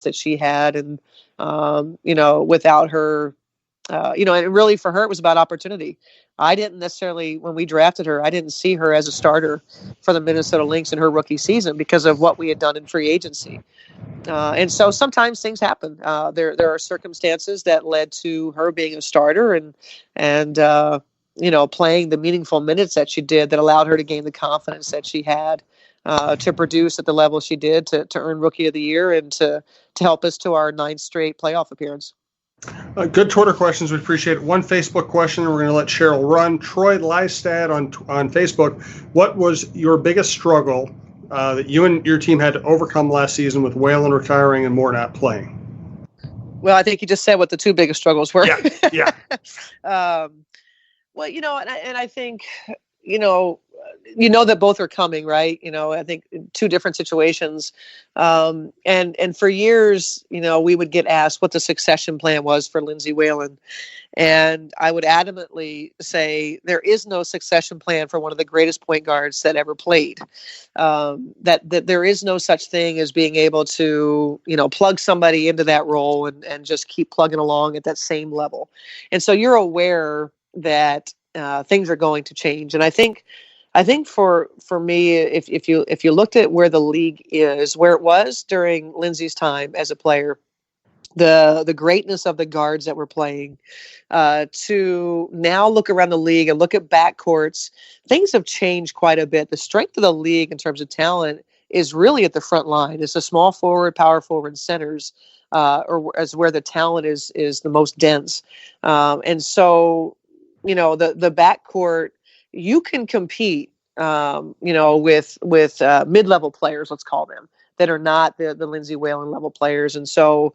that she had. And, without her, and really for her, it was about opportunity. I didn't necessarily, when we drafted her, I didn't see her as a starter for the Minnesota Lynx in her rookie season because of what we had done in free agency. And so sometimes things happen. There are circumstances that led to her being a starter and playing the meaningful minutes that she did that allowed her to gain the confidence that she had to produce at the level she did to earn Rookie of the Year and to help us to our 9th straight playoff appearance. Good Twitter questions. We appreciate it. One Facebook question, and we're going to let Cheryl run. Troy Lystad on Facebook. What was your biggest struggle that you and your team had to overcome last season with Whalen retiring and Moore not playing? Well, I think you just said what the two biggest struggles were. Yeah. Well, and I think, that both are coming, right? I think two different situations. And for years, we would get asked what the succession plan was for Lindsay Whalen. And I would adamantly say there is no succession plan for one of the greatest point guards that ever played. That there is no such thing as being able to, plug somebody into that role and just keep plugging along at that same level. And so you're aware that things are going to change. And I think for me, if you looked at where the league is, where it was during Lindsay's time as a player, the greatness of the guards that were playing, to now look around the league and look at backcourts, things have changed quite a bit. The strength of the league in terms of talent is really at the front line. It's the small forward, power forward, centers, or as where the talent is the most dense. And so, the backcourt, you can compete, with mid-level players, let's call them, that are not the Lindsay Whalen level players. And so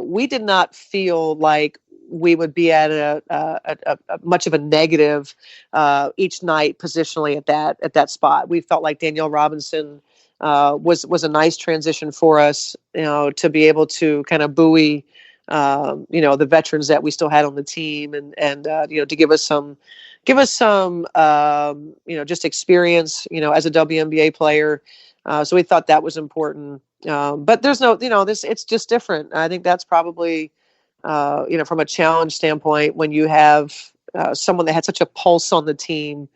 we did not feel like we would be at a much of a negative each night positionally at that spot. We felt like Danielle Robinson was a nice transition for us, to be able to kind of buoy the veterans that we still had on the team and to give us some just experience, as a WNBA player. So we thought that was important. But there's no, it's just different. I think that's probably, from a challenge standpoint, when you have someone that had such a pulse on the team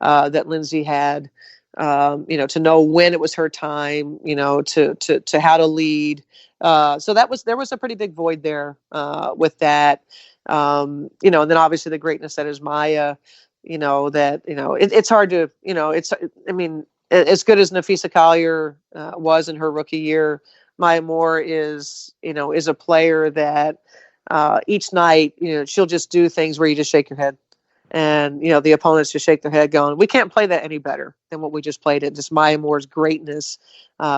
that Lindsay had, to know when it was her time, to how to lead. So there was a pretty big void there with that. And then obviously the greatness that is Maya, it's hard to, as good as Nafisa Collier was in her rookie year, Maya Moore is a player that each night, she'll just do things where you just shake your head. And, the opponents just shake their head going, we can't play that any better than what we just played it. Just Maya Moore's greatness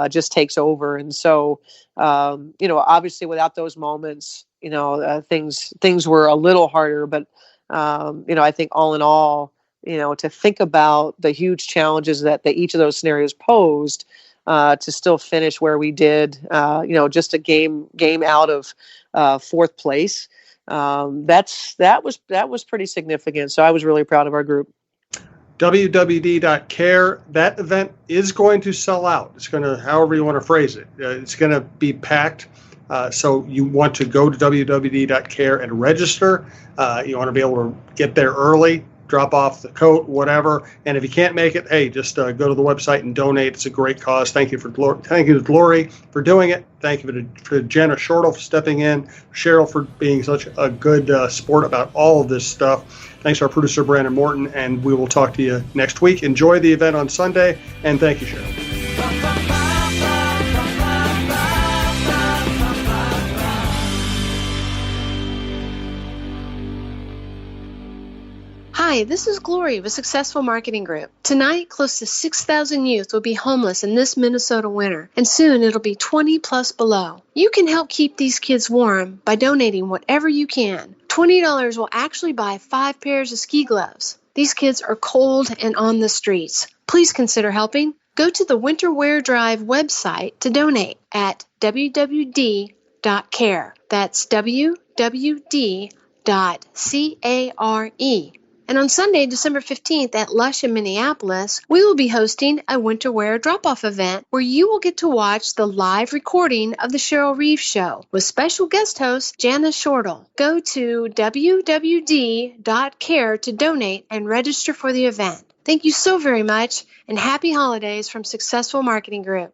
just takes over. And so, obviously without those moments, things were a little harder. But, I think all in all, to think about the huge challenges that each of those scenarios posed, to still finish where we did, just a game out of 4th place. That was pretty significant. So I was really proud of our group. wdd.care. That event is going to sell out. It's going to, however you want to phrase it, it's going to be packed. So you want to go to www.care and register. You want to be able to get there early, drop off the coat, whatever. And if you can't make it, hey, just go to the website and donate. It's a great cause. Thank you to Glory for doing it. Thank you to Jenna Shortle for stepping in, Cheryl for being such a good sport about all of this stuff. Thanks to our producer, Brandon Morton, and we will talk to you next week. Enjoy the event on Sunday, and thank you, Cheryl. Hi, this is Glory with Successful Marketing Group. Tonight, close to 6,000 youth will be homeless in this Minnesota winter, and soon it'll be 20 plus below. You can help keep these kids warm by donating whatever you can. $20 will actually buy 5 pairs of ski gloves. These kids are cold and on the streets. Please consider helping. Go to the Winter Wear Drive website to donate at wwd.care. That's wwd.care. And on Sunday, December 15th at Lush in Minneapolis, we will be hosting a winter wear drop-off event where you will get to watch the live recording of the Cheryl Reeve Show with special guest host Janice Shortle. Go to wwd.care to donate and register for the event. Thank you so very much, and happy holidays from Successful Marketing Group.